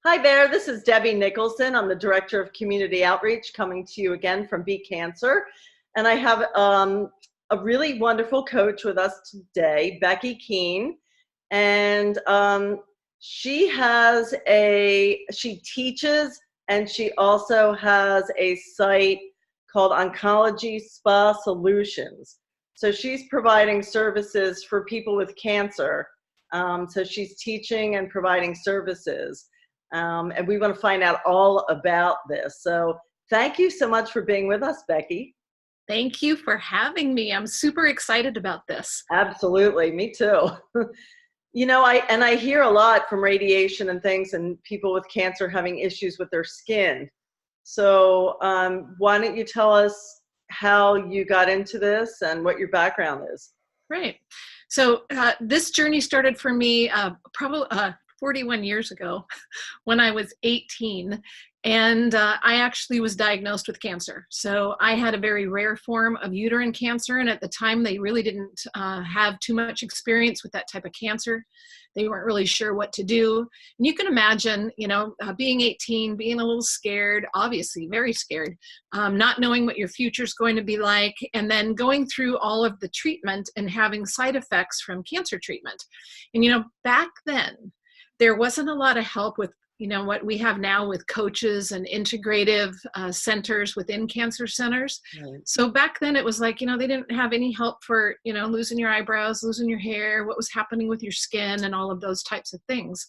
Hi there, this is Debbie Nicholson. I'm the Director of Community Outreach coming to you again from Beat Cancer. And I have a really wonderful coach with us today, Becky Kuehn. And she teaches, and she also has a site called Oncology Spa Solutions. So she's providing services for people with cancer. So she's teaching and providing services. And we want to find out all about this. So thank you so much for being with us, Becky. Thank you for having me. I'm super excited about this. Absolutely, me too. You know, I hear a lot from radiation and things and people with cancer having issues with their skin. So why don't you tell us how you got into this and what your background is? Right. So this journey started for me probably 41 years ago when I was 18. And I actually was diagnosed with cancer. So I had a very rare form of uterine cancer. And at the time, they really didn't have too much experience with that type of cancer. They weren't really sure what to do. And you can imagine, you know, being 18, being a little scared, obviously very scared, not knowing what your future is going to be like, and then going through all of the treatment and having side effects from cancer treatment. And, you know, back then, there wasn't a lot of help with, you know, what we have now with coaches and integrative centers within cancer centers. Right. So back then it was like, you know, they didn't have any help for, you know, losing your eyebrows, losing your hair, what was happening with your skin and all of those types of things.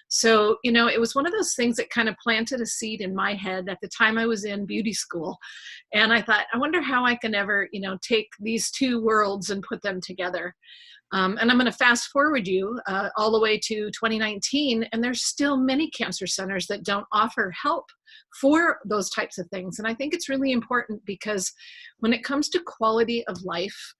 So, you know, it was one of those things that kind of planted a seed in my head at the time I was in beauty school. And I thought, I wonder how I can ever, you know, take these two worlds and put them together. And I'm going to fast forward you all the way to 2019, and there's still many cancer centers that don't offer help for those types of things. And I think it's really important because when it comes to quality of life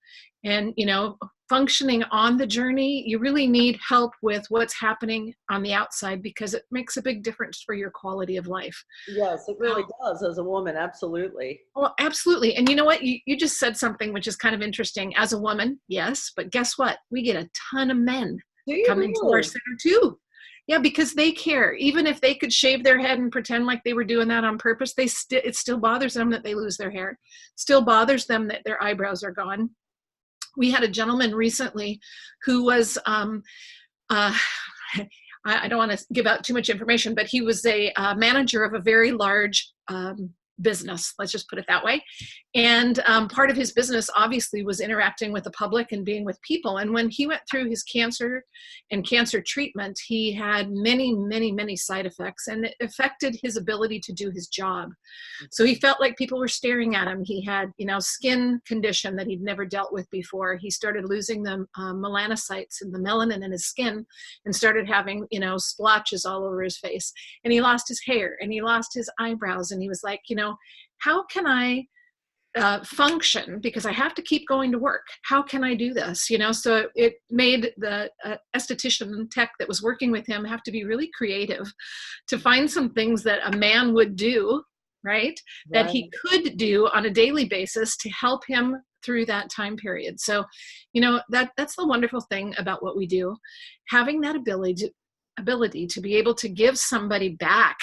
and, you know, functioning on the journey, you really need help with what's happening on the outside because it makes a big difference for your quality of life. Yes, it really does as a woman. Absolutely. Well, absolutely. And you know what? You just said something which is kind of interesting. As a woman, yes, but guess what? We get a ton of men coming to our center too. Yeah, because they care. Even if they could shave their head and pretend like they were doing that on purpose, it still bothers them that they lose their hair. It still bothers them that their eyebrows are gone. We had a gentleman recently who was, I don't want to give out too much information, but he was a manager of a very large business, let's just put it that way. And part of his business obviously was interacting with the public and being with people. And when he went through his cancer and cancer treatment, he had many, many, many side effects, and it affected his ability to do his job. So he felt like people were staring at him. He had, you know, skin condition that he'd never dealt with before. He started losing the melanocytes and the melanin in his skin and started having, you know, splotches all over his face. And he lost his hair and he lost his eyebrows. And he was like, you know, how can I function, because I have to keep going to work? How can I do this? You know, so it made the esthetician tech that was working with him have to be really creative to find some things that a man would do, right? That he could do on a daily basis to help him through that time period. So, you know, that's the wonderful thing about what we do, having that ability to be able to give somebody back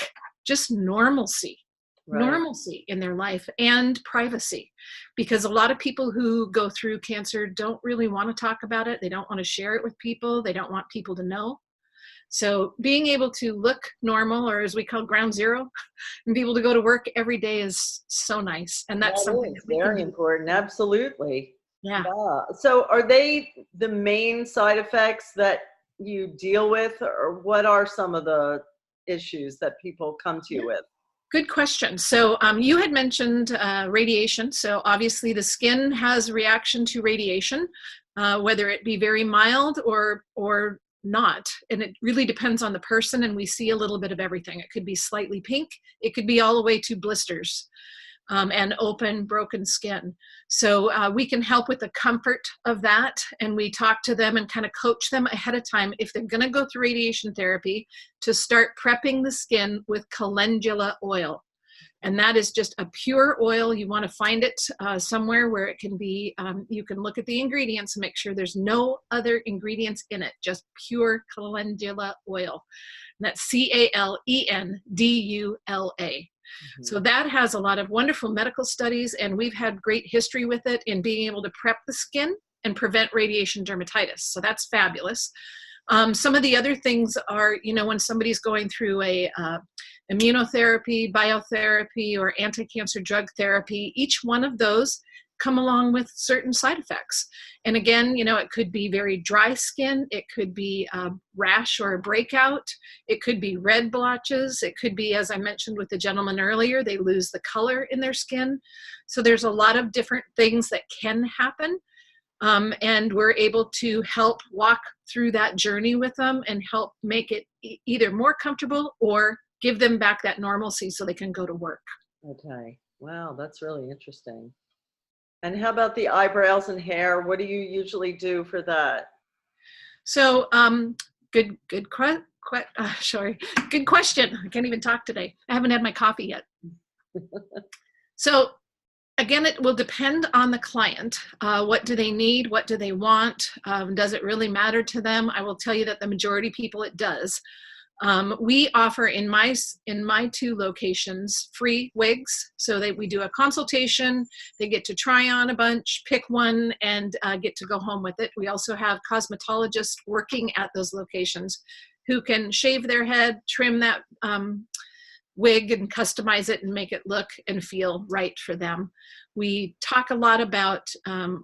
just normalcy. Right. Normalcy in their life and privacy, because a lot of people who go through cancer don't really want to talk about it. They don't want to share it with people. They don't want people to know. So being able to look normal, or as we call ground zero, and be able to go to work every day is so nice. And that's something that very important. Absolutely. Yeah. So are they the main side effects that you deal with, or what are some of the issues that people come to you with? Good question. So you had mentioned radiation. So obviously the skin has reaction to radiation, whether it be very mild or not. And it really depends on the person. And we see a little bit of everything. It could be slightly pink. It could be all the way to blisters and open, broken skin. So we can help with the comfort of that. And we talk to them and kind of coach them ahead of time if they're going to go through radiation therapy to start prepping the skin with calendula oil. And that is just a pure oil. You want to find it somewhere where it can be, you can look at the ingredients and make sure there's no other ingredients in it, just pure calendula oil. And that's CALENDULA. So that has a lot of wonderful medical studies, and we've had great history with it in being able to prep the skin and prevent radiation dermatitis. So that's fabulous. Some of the other things are, you know, when somebody's going through a immunotherapy, biotherapy, or anti-cancer drug therapy, each one of those come along with certain side effects. And again, you know, it could be very dry skin. It could be a rash or a breakout. It could be red blotches. It could be, as I mentioned with the gentleman earlier, they lose the color in their skin. So there's a lot of different things that can happen. And we're able to help walk through that journey with them and help make it either more comfortable or give them back that normalcy so they can go to work. Okay. Wow, that's really interesting. And how about the eyebrows and hair? What do you usually do for that? So, good question. I can't even talk today. I haven't had my coffee yet. So, again, it will depend on the client. What do they need? What do they want? Does it really matter to them? I will tell you that the majority of people, it does. We offer in my two locations free wigs, so that we do a consultation. They get to try on a bunch, pick one, and get to go home with it. We also have cosmetologists working at those locations who can shave their head, trim that wig, and customize it and make it look and feel right for them. We talk a lot about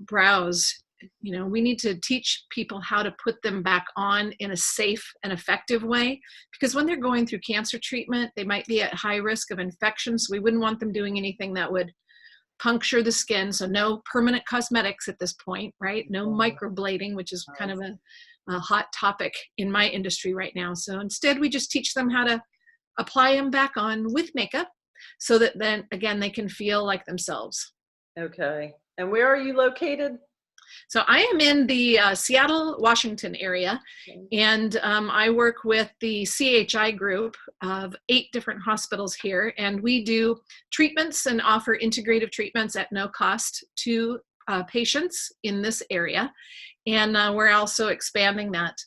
brows. You know, we need to teach people how to put them back on in a safe and effective way, because when they're going through cancer treatment, they might be at high risk of infection. So we wouldn't want them doing anything that would puncture the skin. So no permanent cosmetics at this point, right? No microblading, which is kind of a hot topic in my industry right now. So instead, we just teach them how to apply them back on with makeup so that then, again, they can feel like themselves. Okay. And where are you located? So I am in the Seattle, Washington area, and I work with the CHI group of 8 different hospitals here, and we do treatments and offer integrative treatments at no cost to patients in this area. And we're also expanding that,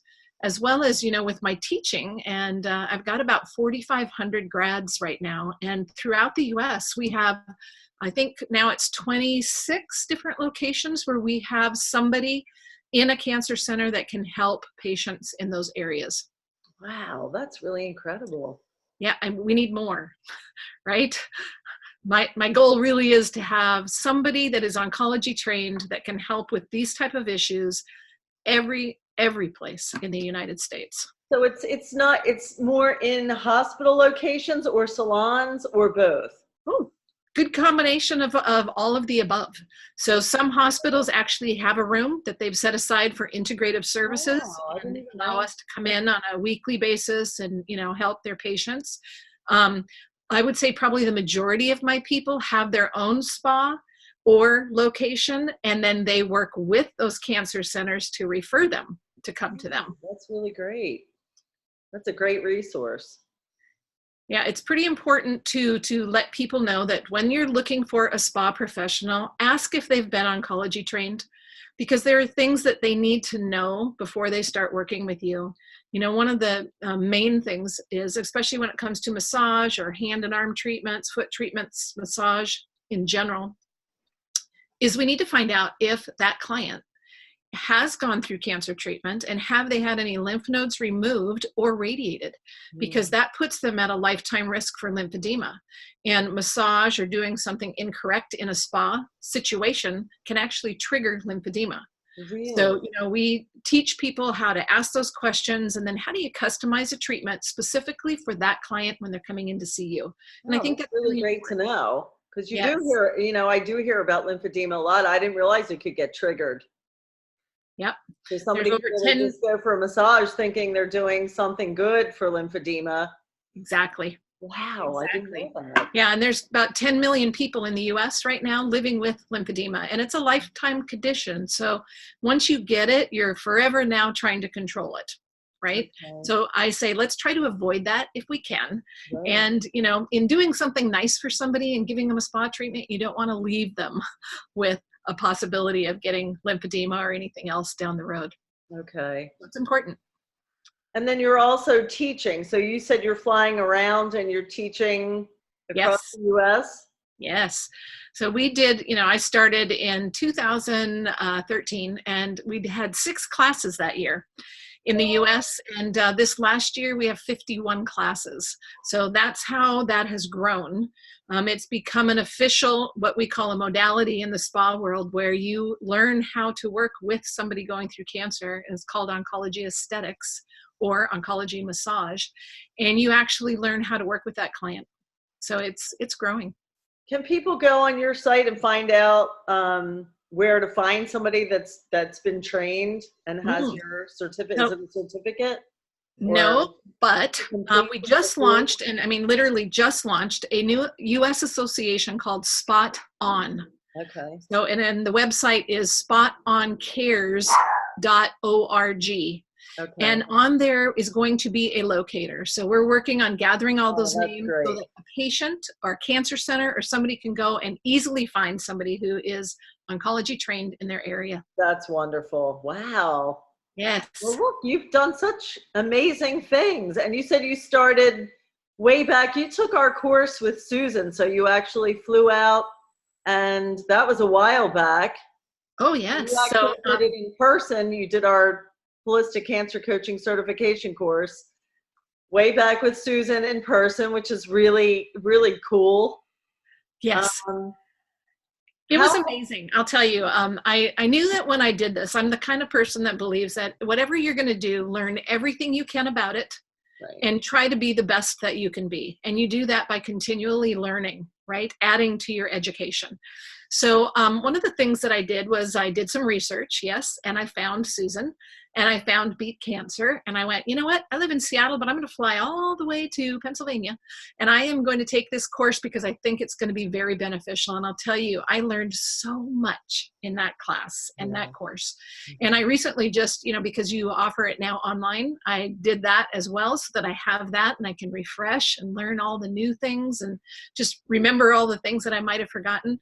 as well as, you know, with my teaching. And I've got about 4,500 grads right now. And throughout the US, we have, I think now it's 26 different locations where we have somebody in a cancer center that can help patients in those areas. Wow, that's really incredible. Yeah, and we need more, right? My goal really is to have somebody that is oncology trained that can help with these type of issues every place in the United States. So it's more in hospital locations or salons or both? Oh, good combination of all of the above. So some hospitals actually have a room that they've set aside for integrative services, and allow us to come in on a weekly basis and, you know, help their patients. I would say probably the majority of my people have their own spa or location, and then they work with those cancer centers to refer them to come to them. That's really great. That's a great resource. Yeah, it's pretty important to let people know that when you're looking for a spa professional, ask if they've been oncology trained, because there are things that they need to know before they start working with you. You know, one of the main things is, especially when it comes to massage or hand and arm treatments, foot treatments, massage in general, is we need to find out if that client has gone through cancer treatment and have they had any lymph nodes removed or radiated, because that puts them at a lifetime risk for lymphedema. And massage or doing something incorrect in a spa situation can actually trigger lymphedema. Really? So, you know, we teach people how to ask those questions, and then how do you customize a treatment specifically for that client when they're coming in to see you. And I think that's really great important to know, because you do hear, you know, I do hear about lymphedema a lot. I didn't realize it could get triggered. Yep. So somebody could just go for a massage thinking they're doing something good for lymphedema. Exactly. Wow. Exactly. I didn't know that. Yeah, and there's about 10 million people in the US right now living with lymphedema, and it's a lifetime condition. So once you get it, you're forever now trying to control it, right? Okay. So I say, let's try to avoid that if we can. Right. And, in doing something nice for somebody and giving them a spa treatment, you don't want to leave them with a possibility of getting lymphedema or anything else down the road. Okay. That's important. And then you're also teaching. So you said you're flying around and you're teaching across Yes. the US? Yes. So we did, I started in 2013 and we had 6 classes that year in the US. And this last year we have 51 classes. So that's how that has grown. It's become an official, what we call a modality in the spa world, where you learn how to work with somebody going through cancer. It's called Oncology Aesthetics or Oncology Massage. And you actually learn how to work with that client. So it's growing. Can people go on your site and find out where to find somebody that's been trained and has your certificate? So, is it a certificate? No, but we just launched, and I mean literally just launched, a new U.S. association called Spot On. Okay. So, and the website is spotoncares.org. Okay. And on there is going to be a locator. So we're working on gathering all those names so that a patient or cancer center or somebody can go and easily find somebody who is oncology trained in their area. That's wonderful. Wow. Yes. Well, look, you've done such amazing things. And you said you started way back. You took our course with Susan. So you actually flew out, and that was a while back. Oh, yes. You actually did it in person. You did our holistic cancer coaching certification course way back with Susan in person, which is really, really cool. Yes. It was amazing. I'll tell you, I knew that when I did this, I'm the kind of person that believes that whatever you're going to do, learn everything you can about it. Right. And try to be the best that you can be. And you do that by continually learning, right? Adding to your education. So one of the things that I did was I did some research, yes, and I found Susan and I found Beat Cancer, and I went, you know what? I live in Seattle, but I'm going to fly all the way to Pennsylvania, and I am going to take this course because I think it's going to be very beneficial. And I'll tell you, I learned so much in that class and that course. And I recently just, because you offer it now online, I did that as well so that I have that and I can refresh and learn all the new things and just remember all the things that I might have forgotten.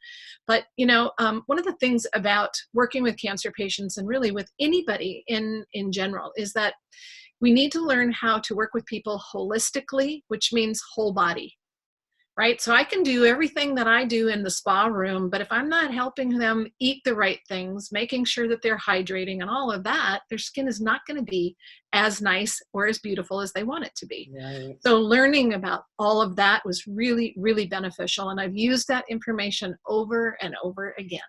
But, one of the things about working with cancer patients and really with anybody in general is that we need to learn how to work with people holistically, which means whole body, right? So I can do everything that I do in the spa room, but if I'm not helping them eat the right things, making sure that they're hydrating and all of that, their skin is not going to be as nice or as beautiful as they want it to be. Right. So learning about all of that was really, really beneficial. And I've used that information over and over again.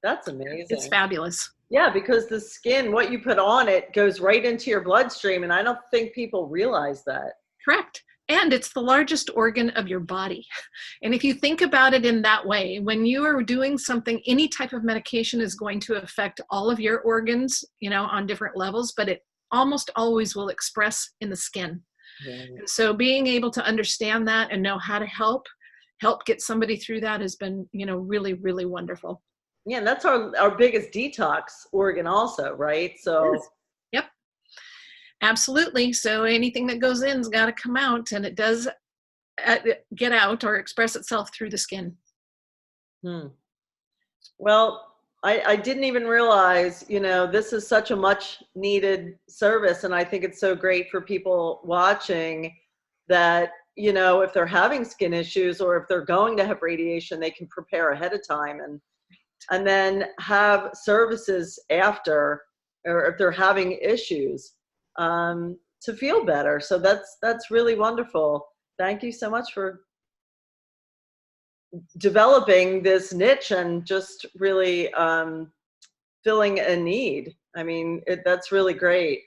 That's amazing. It's fabulous. Yeah, because the skin, what you put on it goes right into your bloodstream. And I don't think people realize that. Correct. And it's the largest organ of your body. And if you think about it in that way, when you are doing something, any type of medication is going to affect all of your organs, on different levels, but it almost always will express in the skin. Right. And so being able to understand that and know how to help get somebody through that has been, really, really wonderful. Yeah, and that's our biggest detox organ also, right? So. Yep. Absolutely. So anything that goes in's got to come out, and it does get out or express itself through the skin. Well, I didn't even realize, this is such a much needed service. And I think it's so great for people watching that, if they're having skin issues or if they're going to have radiation, they can prepare ahead of time and then have services after, or if they're having issues, to feel better. So that's really wonderful. Thank you so much for developing this niche and just really filling a need. I mean, that's really great.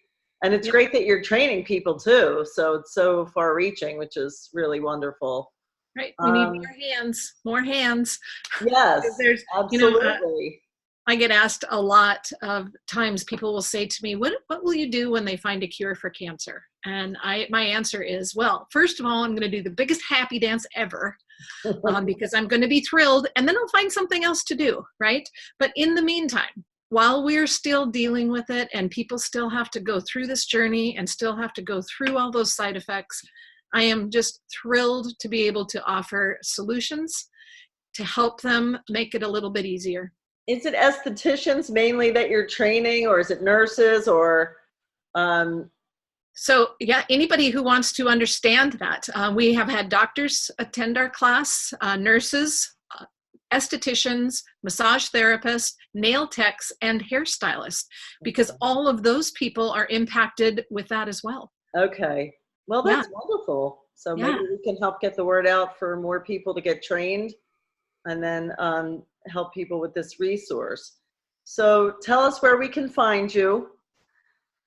And it's great that you're training people too. So it's so far reaching, which is really wonderful. Right. We need more hands. Yes, absolutely. I get asked a lot of times, people will say to me, what will you do when they find a cure for cancer? And my answer is, well, first of all, I'm going to do the biggest happy dance ever because I'm going to be thrilled, and then I'll find something else to do, right? But in the meantime, while we're still dealing with it and people still have to go through this journey and still have to go through all those side effects, I am just thrilled to be able to offer solutions to help them make it a little bit easier. Is it estheticians mainly that you're training, or is it nurses, or? So yeah, anybody who wants to understand that. We have had doctors attend our class, nurses, estheticians, massage therapists, nail techs, and hairstylists, because all of those people are impacted with that as well. Okay. Well, that's wonderful. So maybe we can help get the word out for more people to get trained, and then help people with this resource. So tell us where we can find you.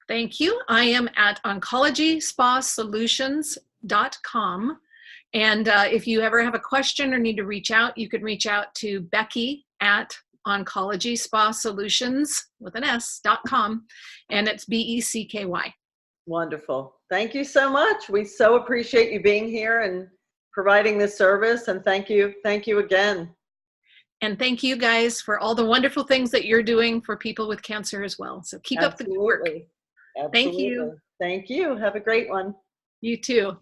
Thank you. I am at OncologySpaSolutions.com. And if you ever have a question or need to reach out, you can reach out to Becky at OncologySpaSolutions.com. And it's BECKY. Wonderful. Thank you so much. We so appreciate you being here and providing this service. And thank you. Thank you again. And thank you guys for all the wonderful things that you're doing for people with cancer as well. So keep up the good work. Absolutely. Thank you. Thank you. Have a great one. You too.